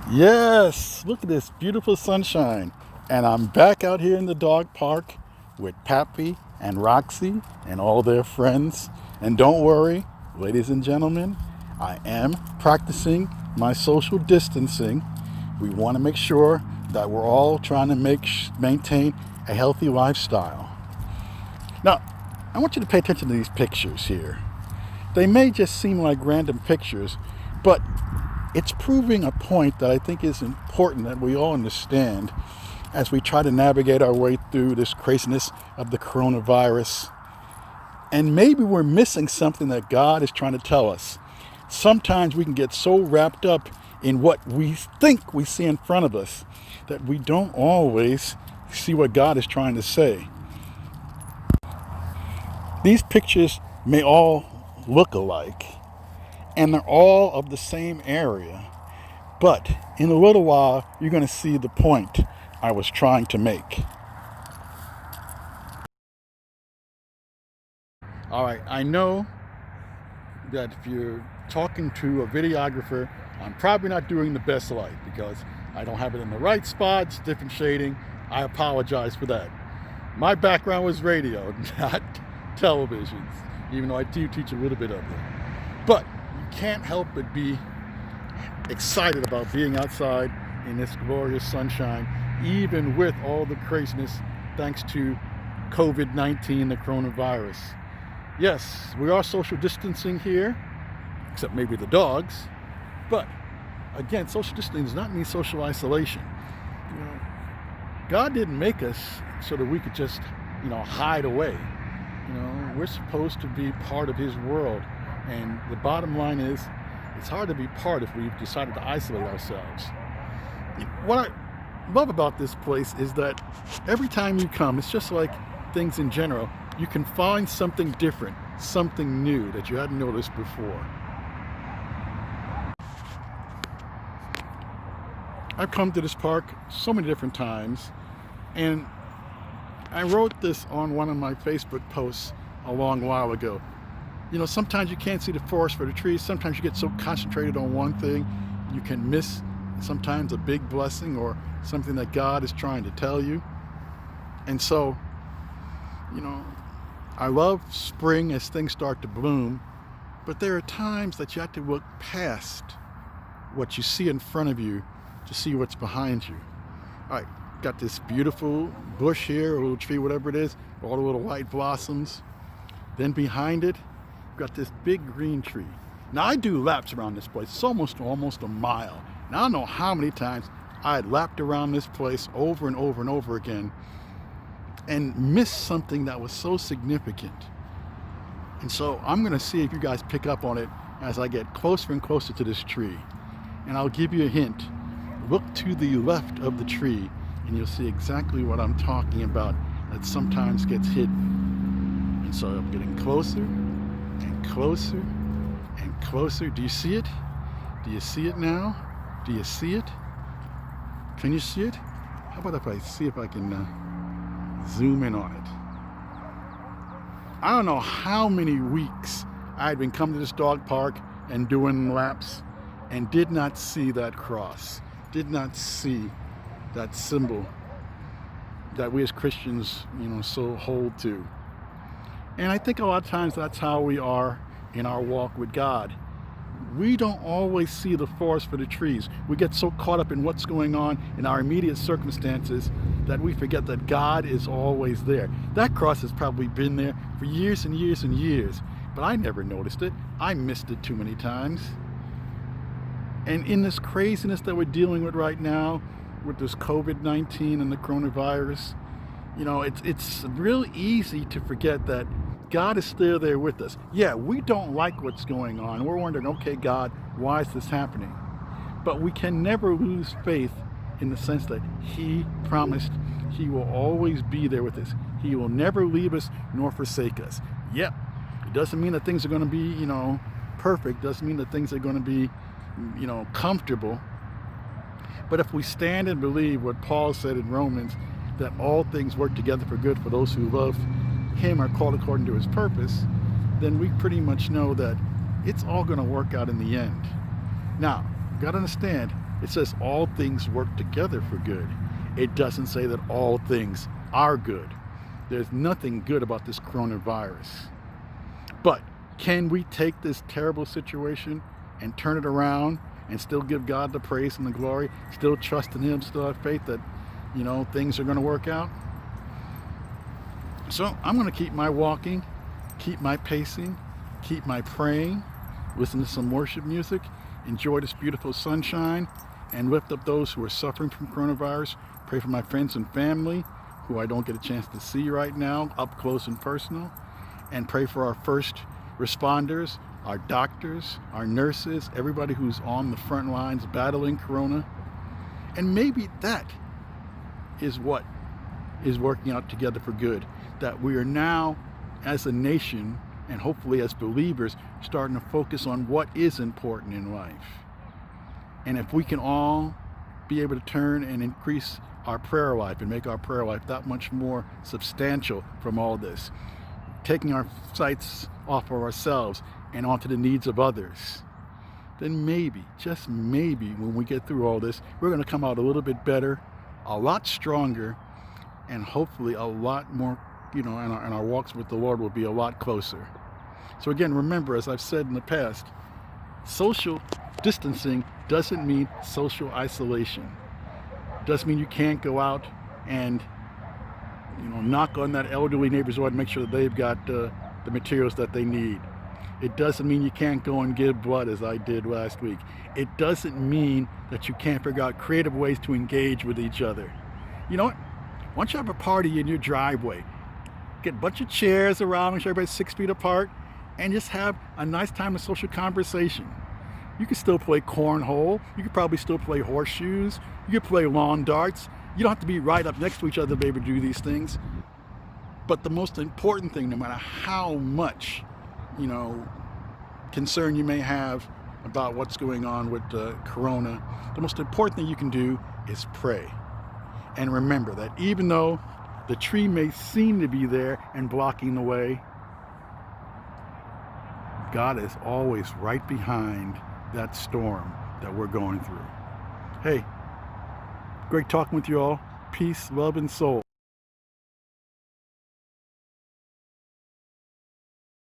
Yes, look at this beautiful sunshine. And I'm back out here in the dog park with Pappy and Roxy and all their friends. And don't worry, ladies and gentlemen, I am practicing my social distancing. We want to make sure that we're all trying to maintain a healthy lifestyle. Now, I want you to pay attention to these pictures here. They may just seem like random pictures, but it's proving a point that I think is important that we all understand as we try to navigate our way through this craziness of the coronavirus. And maybe we're missing something that God is trying to tell us. Sometimes we can get so wrapped up in what we think we see in front of us that we don't always see what God is trying to say. These pictures may all look alike, and they're all of the same area. But in a little while, you're going to see the point I was trying to make. All right, I know that if you're talking to a videographer, I'm probably not doing the best light because I don't have it in the right spots, different shading. I apologize for that. My background was radio, not television, even though I do teach a little bit of it. But you can't help but be excited about being outside in this glorious sunshine, even with all the craziness thanks to COVID-19, the coronavirus. Yes, we are social distancing here, except maybe the dogs. But again, social distancing does not mean social isolation. You know, God didn't make us so that we could just, hide away. We're supposed to be part of His world. And the bottom line is, it's hard to be part if we've decided to isolate ourselves. What I love about this place is that every time you come, it's just like things in general, you can find something different, something new that you hadn't noticed before. I've come to this park so many different times, and I wrote this on one of my Facebook posts a long while ago. Sometimes you can't see the forest for the trees. Sometimes you get so concentrated on one thing, you can miss sometimes a big blessing or something that God is trying to tell you. And so, I love spring as things start to bloom, but there are times that you have to look past what you see in front of you to see what's behind you. All right, got this beautiful bush here, a little tree, whatever it is, all the little white blossoms. Then behind it, got this big green tree. Now I do laps around this place. It's almost a mile. Now I don't know how many times I had lapped around this place over and over and over again and missed something that was so significant. And so I'm going to see if you guys pick up on it as I get closer and closer to this tree. And I'll give you a hint. Look to the left of the tree and you'll see exactly what I'm talking about that sometimes gets hidden. And so I'm getting closer and closer and closer. Do you see it? Do you see it now? Do you see it? Can you see it? How about if I see if I can zoom in on it? I don't know how many weeks I had been coming to this dog park and doing laps and did not see that cross, did not see that symbol that we as Christians, so hold to. And I think a lot of times that's how we are in our walk with God. We don't always see the forest for the trees. We get so caught up in what's going on in our immediate circumstances that we forget that God is always there. That cross has probably been there for years and years and years, but I never noticed it. I missed it too many times. And in this craziness that we're dealing with right now, with this COVID-19 and the coronavirus, it's real easy to forget that God is still there with us. Yeah, we don't like what's going on. We're wondering, okay, God, why is this happening? But we can never lose faith in the sense that He promised He will always be there with us. He will never leave us nor forsake us. Yep, it doesn't mean that things are going to be, perfect. Doesn't mean that things are going to be, comfortable. But if we stand and believe what Paul said in Romans, that all things work together for good for those who love Him are called according to His purpose, then we pretty much know that it's all going to work out in the end. Now, you got to understand, It says all things work together for good. It doesn't say that all things are good. There's nothing good about this coronavirus. But can we take this terrible situation and turn it around and still give God the praise and the glory, still trust in Him, still have faith that, things are going to work out? So I'm going to keep my walking, keep my pacing, keep my praying, listen to some worship music, enjoy this beautiful sunshine, and lift up those who are suffering from coronavirus. Pray for my friends and family who I don't get a chance to see right now, up close and personal. And pray for our first responders, our doctors, our nurses, everybody who's on the front lines battling corona. And maybe that is what is working out together for good. That we are now, as a nation, and hopefully as believers, starting to focus on what is important in life. And if we can all be able to turn and increase our prayer life and make our prayer life that much more substantial from all this, taking our sights off of ourselves and onto the needs of others, then maybe, just maybe, when we get through all this, we're going to come out a little bit better, a lot stronger, and hopefully a lot more, and our walks with the Lord will be a lot closer. So again, remember, as I've said in the past, social distancing doesn't mean social isolation. Doesn't mean you can't go out and knock on that elderly neighbor's door and make sure that they've got the materials that they need. It doesn't mean you can't go and give blood, as I did last week. It doesn't mean that you can't figure out creative ways to engage with each other. You know what? Why don't you have a party in your driveway? Get a bunch of chairs around, make sure everybody's 6 feet apart, and just have a nice time of social conversation. You can still play cornhole. You could probably still play horseshoes. You could play lawn darts. You don't have to be right up next to each other to be able to do these things. But the most important thing, no matter how much, concern you may have about what's going on with corona, the most important thing you can do is pray. And remember that even though the tree may seem to be there and blocking the way, God is always right behind that storm that we're going through. Hey, great talking with you all. Peace, love, and soul.